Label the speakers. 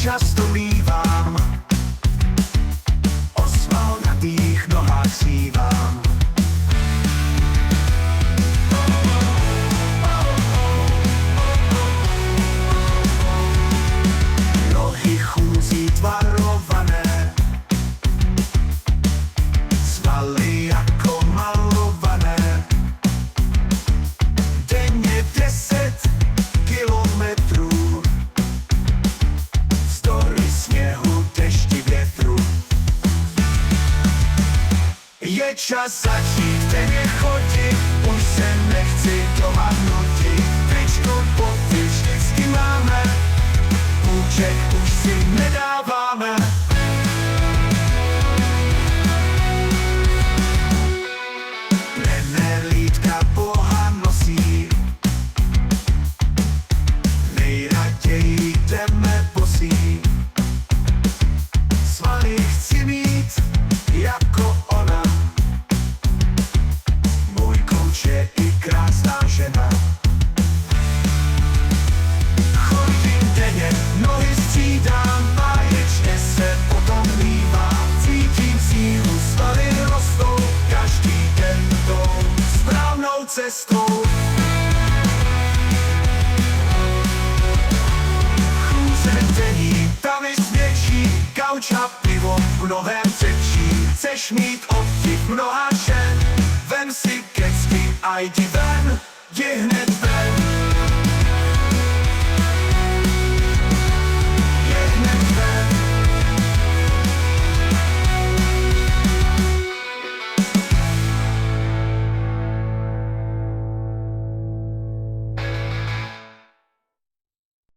Speaker 1: často mívám, o svalnatých nohách snívám. Nohy chůzí tvarované, svaly jako malované. Denně 10 kilometrů, vzdory sněhu, dešti, větru. Je čas začít denně chodit, už se nechci doma nutit. Tričku, boty vždycky máme, půjček už si nedáváme. Nenelítka Boha nosí, nejraději jdeme bosí. Svaly chci mít jako ona, můj kouč je i krásná žena. Chodím denně, nohy střídám, báječně se potom mívám. Cítím sílu, svaly rostou, každý den jdou správnou cestou. Chůze denní, tavy svědčí, gauč a pivo v mnohém řečí. Chceš mít obdiv mnoha žen, vem si kecky a jdi ven, jdi hned ven.